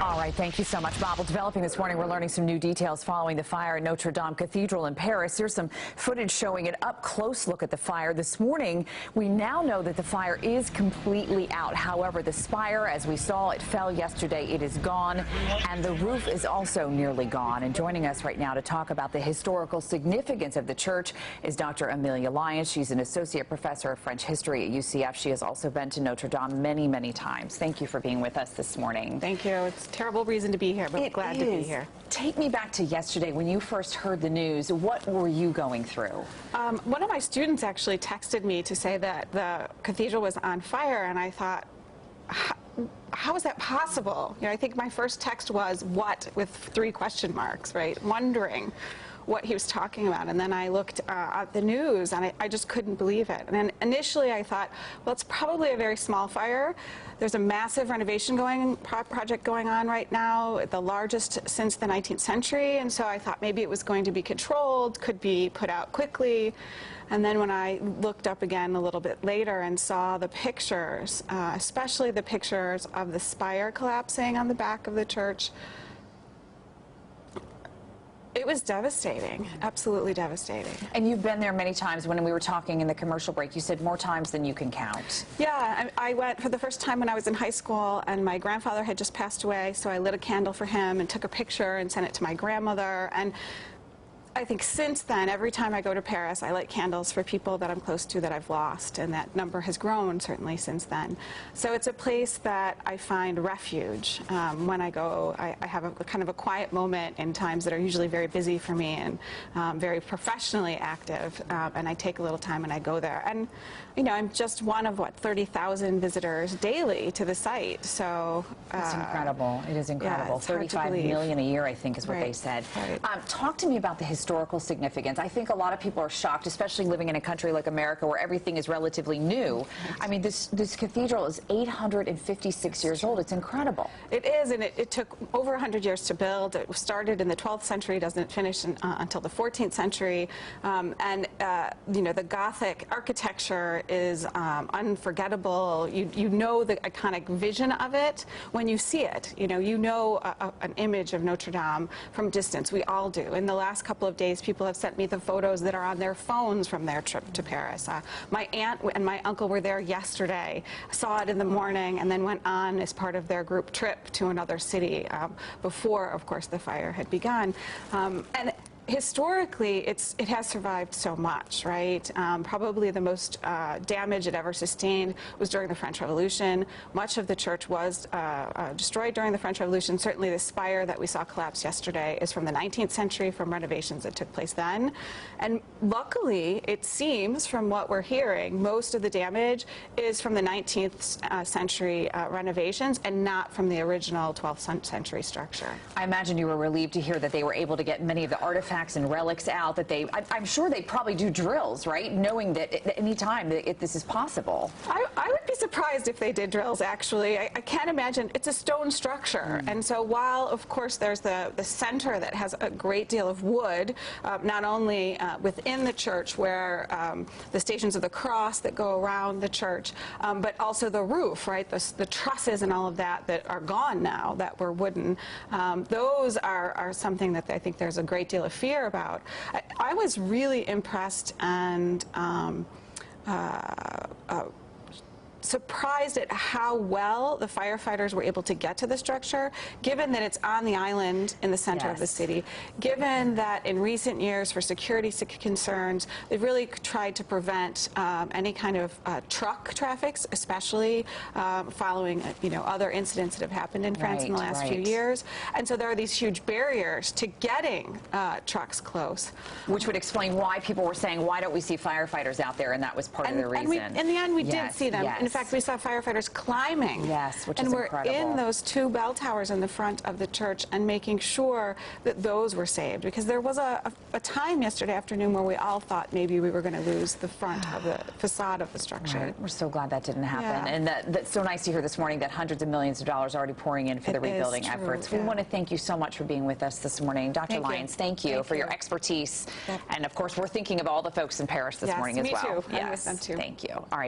All right, thank you so much, Bob. Well, developing this morning, we're learning some new details following the fire at Notre Dame Cathedral in Paris. Here's some footage showing an up-close look at the fire. This morning, we now know that the fire is completely out. However, the spire, as we saw, it fell yesterday. It is gone, and the roof is also nearly gone. And joining us right now to talk about the historical significance of the church is Dr. Amelia Lyons. She's an associate professor of French history at UCF. She has also been to Notre Dame many, many times. Thank you for being with us this morning. Thank you. It's a terrible reason to be here, but glad to be here. Take me back to yesterday when you first heard the news. What were you going through? One of my students actually texted me to say that the cathedral was on fire, and I thought, how is that possible? You know, I think my first text was, what, with 3 question marks, right? Wondering what he was talking about. And then I looked at the news, and I just couldn't believe it. And then initially I thought, well, it's probably a very small fire. There's a massive renovation project going on right now, the largest since the 19th century. And so I thought maybe it was going to be controlled, could be put out quickly. And then when I looked up again a little bit later and saw the pictures, especially the pictures of the spire collapsing on the back of the church, it was devastating, absolutely devastating. And you've been there many times. When we were talking in the commercial break, you said more times than you can count. Yeah, I went for the first time when I was in high school, and my grandfather had just passed away, so I lit a candle for him and took a picture and sent it to my grandmother. And I think since then, every time I go to Paris, I light candles for people that I'm close to that I've lost, and that number has grown certainly since then. So it's a place that I find refuge. When I go, I have a kind of a quiet moment in times that are usually very busy for me and very professionally active, and I take a little time and I go there. And you know, I'm just one of, what, 30,000 visitors daily to the site. So it's incredible. It is incredible. Yeah, 35 million a year, I think, is what they said. Right. Talk to me about the historical significance. I think a lot of people are shocked, especially living in a country like America where everything is relatively new. I mean, this cathedral is 856 years old. It's incredible. It is, and it took over 100 years to build. It started in the 12th century, doesn't finish until the 14th century. You know, the Gothic architecture is unforgettable. You know the iconic vision of it when you see it. You know an image of Notre Dame from a distance. We all do. In the last couple of days, people have sent me the photos that are on their phones from their trip to Paris. My aunt and my uncle were there yesterday, saw it in the morning, and then went on as part of their group trip to another city before, of course, the fire had begun. And historically, it has survived so much, right? Probably the most damage it ever sustained was during the French Revolution. Much of the church was destroyed during the French Revolution. Certainly the spire that we saw collapse yesterday is from the 19th century, from renovations that took place then. And luckily, it seems, from what we're hearing, most of the damage is from the 19th century renovations and not from the original 12th century structure. I imagine you were relieved to hear that they were able to get many of the artifacts and relics out, that I'm sure they probably do drills, right? Knowing that at any time that this is possible. I would be surprised if they did drills, actually. I can't imagine. It's a stone structure. And so while, of course, there's the center that has a great deal of wood, not only within the church where the Stations of the Cross that go around the church, but also the roof, right? The trusses and all of that are gone now, that were wooden. Those are something that I think there's a great deal of fear about. I was really impressed and surprised at how well the firefighters were able to get to the structure, given that it's on the island in the center of the city, given that in recent years, for security concerns, they've really tried to prevent any kind of truck traffic, especially following other incidents that have happened in France in the last few years. And so there are these huge barriers to getting trucks close. Which would explain why people were saying, why don't we see firefighters out there? And that was part of the reason. And in the end, we did see them. In fact, we saw firefighters climbing. Yes, which is incredible. And we're in those 2 bell towers in the front of the church and making sure that those were saved. Because there was a time yesterday afternoon where we all thought maybe we were going to lose the front of the facade of the structure. Right. We're so glad that didn't happen. And that's so nice to hear this morning that hundreds of millions of dollars are already pouring in for the rebuilding efforts. We want to thank you so much for being with us this morning. Dr. Lyons, thank you for your expertise. And of course, we're thinking of all the folks in Paris this morning as well. Me too. I miss them too. Thank you. All right.